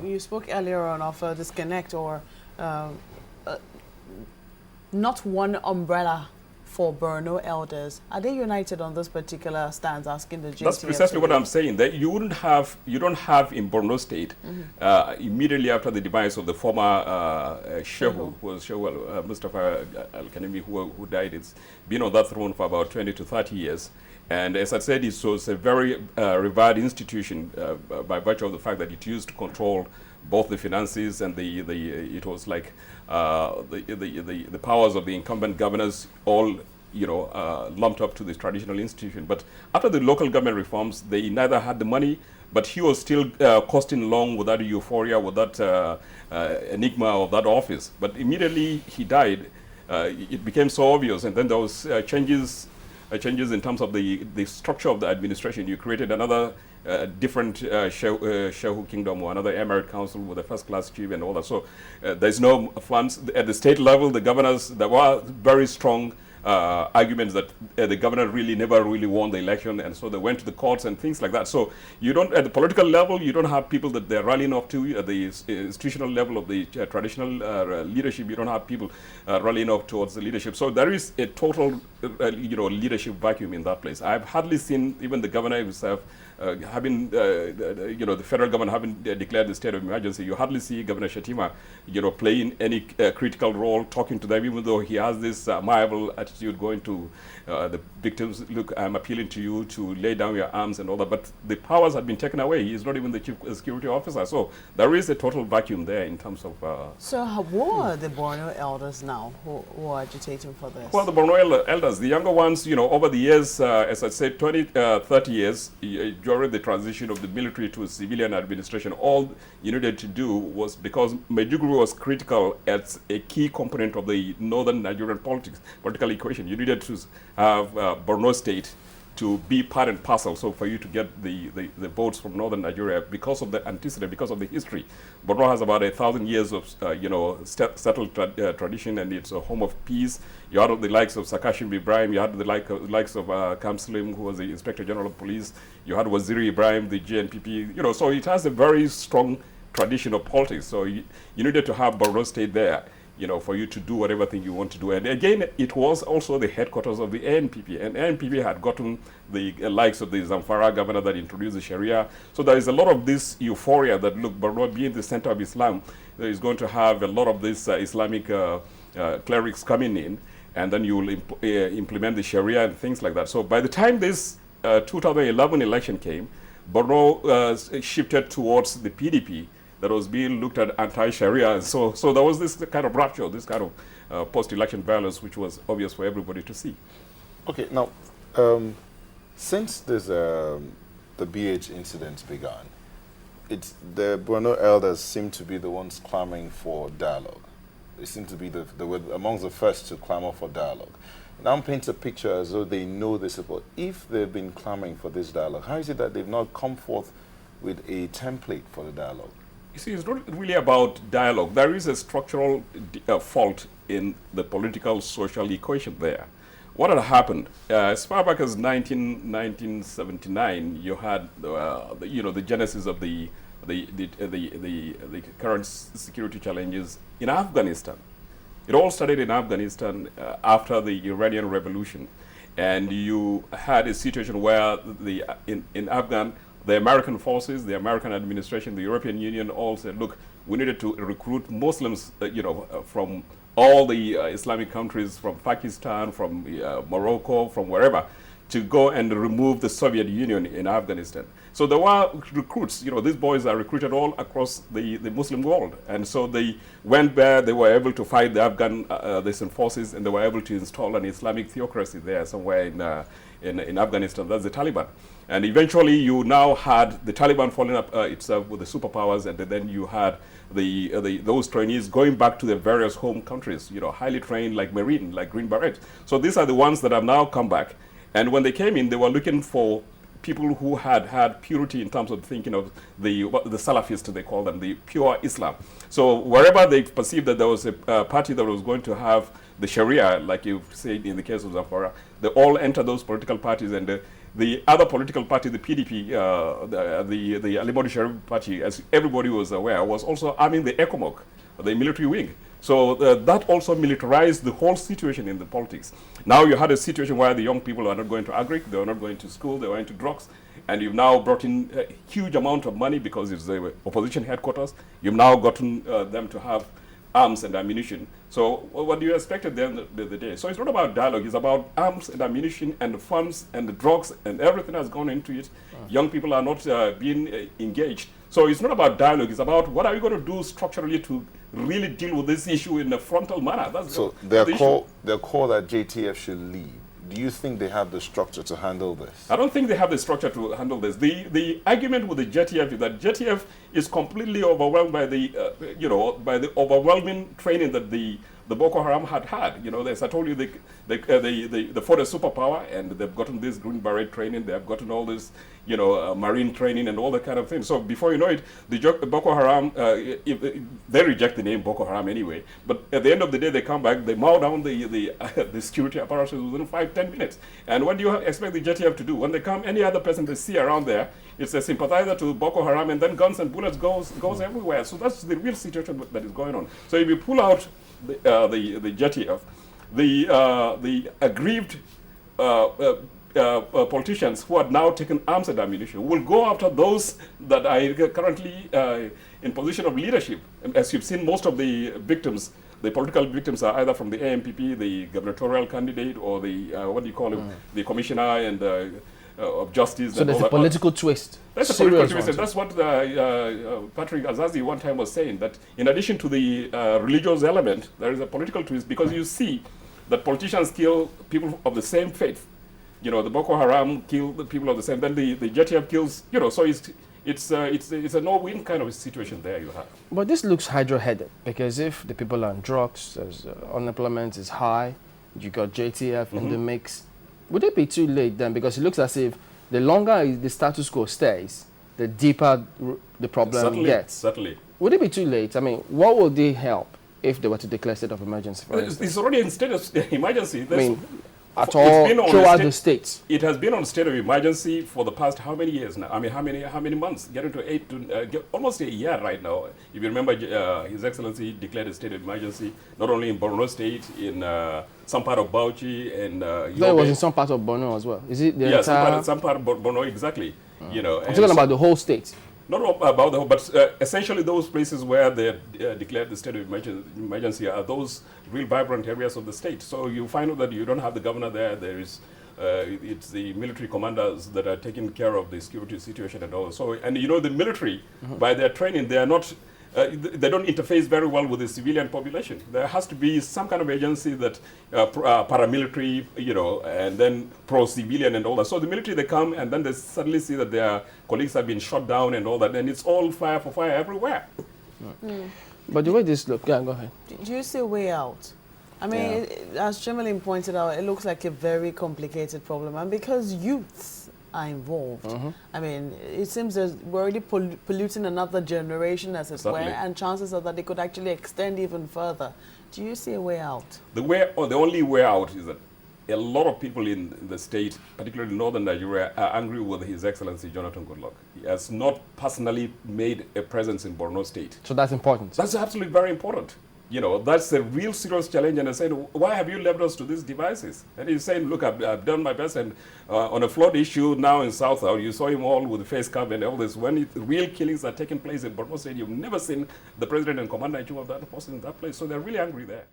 You spoke earlier on of a disconnect or uh, uh, not one umbrella for Borno elders. Are they united on this particular stance, asking the JTF? That's precisely what I'm saying. That you don't have in Borno State, immediately after the demise of the former Shehu, who was Shehu Mustafa Al-Kanemi, who died. It's been on that throne for about 20 to 30 years. And as I said, it was a very revered institution by virtue of the fact that it used to control both the finances and it was like the powers of the incumbent governors all lumped up to this traditional institution. But after the local government reforms, they neither had the money, but he was still coasting along with that euphoria, with that enigma of that office. But immediately he died, it became so obvious, and then there was changes in terms of the structure of the administration. You created another different Shehu kingdom or another emirate council with a first-class chief and all that. So there's no funds. At the state level, the governors, there were very strong arguments that the governor never really won the election, and so they went to the courts and things like that. So you don't, at the political level, you don't have people that they're rallying up to. At the institutional level of the traditional leadership, you don't have people rallying up towards the leadership. So there is a total, leadership vacuum in that place. I've hardly seen even the governor himself the federal government having declared the state of emergency. You hardly see Governor Shatima, playing any critical role, talking to them, even though he has this amiable attitude going to the victims. Look, I'm appealing to you to lay down your arms and all that. But the powers have been taken away. He is not even the chief security officer. So there is a total vacuum there in terms of... So who are the Borno elders now who are agitating for this? Well, the Borno elders, the younger ones, over the years, as I said, 20, 30 years, during the transition of the military to civilian administration, all you needed to do was, because Maiduguri was critical as a key component of the northern Nigerian political equation, you needed to have Borno State to be part and parcel, so for you to get the votes from northern Nigeria because of the antecedent, because of the history. Borno has about 1,000 years of settled tradition, and it's a home of peace. You had the likes of Sakashim Ibrahim, you had the likes of Kamslim, who was the Inspector General of Police, you had Waziri Ibrahim, the GNPP, so it has a very strong tradition of politics. So you needed to have Borno State there, for you to do whatever thing you want to do. And again, it was also the headquarters of the ANPP. And ANPP had gotten the likes of the Zamfara governor that introduced the Sharia. So there is a lot of this euphoria that, look, Borno being the center of Islam, there is going to have a lot of this Islamic clerics coming in, and then you will implement the Sharia and things like that. So by the time this 2011 election came, Borno shifted towards the PDP, that was being looked at anti-Sharia. So there was this kind of rupture, this kind of post-election violence, which was obvious for everybody to see. Okay, now, since this, the BH incident began, the Borno elders seem to be the ones clamoring for dialogue. They seem to be they were amongst the first to clamor for dialogue. Now paints a picture as though they know this support. If they've been clamoring for this dialogue, how is it that they've not come forth with a template for the dialogue? You see, it's not really about dialogue. There is a structural fault in the political social equation there. What had happened, as far back as 1979, you had the genesis of the current security challenges in Afghanistan. It all started in Afghanistan after the Iranian Revolution, and you had a situation where in Afghan, the American forces, the American administration, the European Union all said, look, we needed to recruit Muslims, from all the Islamic countries, from Pakistan, from Morocco, from wherever, to go and remove the Soviet Union in Afghanistan. So there were recruits, these boys are recruited all across the Muslim world. And so they went there, they were able to fight the Afghan forces, and they were able to install an Islamic theocracy there somewhere in Afghanistan. That's the Taliban. And eventually you now had the Taliban falling up itself with the superpowers, and then you had those trainees going back to their various home countries, highly trained like Marine, like Green Berets. So these are the ones that have now come back. And when they came in, they were looking for people who had purity in terms of thinking of the Salafists, they call them, the pure Islam. So wherever they perceived that there was a party that was going to have the Sharia, like you said in the case of Zamfara, they all entered those political parties, and the other political party, the PDP, the Modu Sheriff party, as everybody was aware, was also arming the ECOMOG, the military wing. So that also militarized the whole situation in the politics. Now you had a situation where the young people are not going to agric, they are not going to school, they were into drugs, and you've now brought in a huge amount of money because it's the opposition headquarters. You've now gotten them to have arms and ammunition. So what do you expect at the end of the day? So it's not about dialogue, it's about arms and ammunition and the funds and the drugs and everything has gone into it. Young people are not being engaged. So it's not about dialogue, it's about what are we going to do structurally to really deal with this issue in a frontal manner. That's so their call that JTF should lead. Do you think they have the structure to handle this? I don't think they have the structure to handle this. The argument with the JTF is that JTF is completely overwhelmed by the, by the overwhelming training that the Boko Haram had. You know, as I told you, they fought a superpower, and they've gotten this Green Beret training. They have gotten all this, marine training and all that kind of thing. So before you know it, the Boko Haram, they reject the name Boko Haram anyway. But at the end of the day, they come back, they mow down the security apparatus within 5-10 minutes. And what do you expect the JTF to do? When they come, any other person they see around there, it's a sympathizer to Boko Haram, and then guns and bullets goes everywhere. So that's the real situation that is going on. So if you pull out the JTF, the aggrieved politicians who have now taken arms and ammunition will go after those that are currently in position of leadership. As you've seen, most of the victims, the political victims, are either from the AMPP, the gubernatorial candidate, or the what do you call him, the commissioner and of justice. So there's a political twist. That's a political twist, and that's what Patrick Azazi one time was saying, that in addition to the religious element, there is a political twist, because you see that politicians kill people of the same faith. The Boko Haram kill the people of the same, then the JTF kills, so it's a no-win kind of situation there you have. But this looks hydra-headed, because if the people are on drugs, unemployment is high, you got JTF in the mix, would it be too late then? Because it looks as if the longer the status quo stays, the deeper the problem gets. Certainly. Would it be too late? I mean, what would they help if they were to declare state of emergency, for instance? It's already in state of emergency. At all throughout the states. It has been on state of emergency for the past how many years now? I mean, how many months? Getting to almost a year right now. If you remember, His Excellency declared a state of emergency, not only in Borno State, in some part of Bauchi, and it was in some part of Borno as well. Is it the entire? Some part of Borno, exactly. I'm talking about the whole state. Not about the whole, but essentially those places where they declared the state of emergency are those real vibrant areas of the state. So you find out that you don't have the governor there. There is, it's the military commanders that are taking care of the security situation and all. So, and the military, by their training, they are not, they don't interface very well with the civilian population. There has to be some kind of agency that paramilitary, and then pro-civilian and all that. So the military, they come and then they suddenly see that their colleagues have been shot down and all that, and it's all fire for fire everywhere. But the way this looks, go ahead. Do you see a way out? I mean, as Chemelin pointed out, it looks like a very complicated problem, and because youths are involved. I mean, it seems that we're already polluting another generation, as it were, and chances are that they could actually extend even further. Do you see a way out? The only way out is that a lot of people in the state, particularly in northern Nigeria, are angry with His Excellency Jonathan Goodluck. He has not personally made a presence in Borno State. So that's important. That's absolutely very important. That's a real serious challenge, and I said, why have you left us to these devices? And he's saying, look, I've done my best, and on a flood issue now in South, you saw him all with the face cap and all this. When real killings are taking place in Borno State, you've never seen the president and commander-in-chief of that person in that place, so they're really angry there.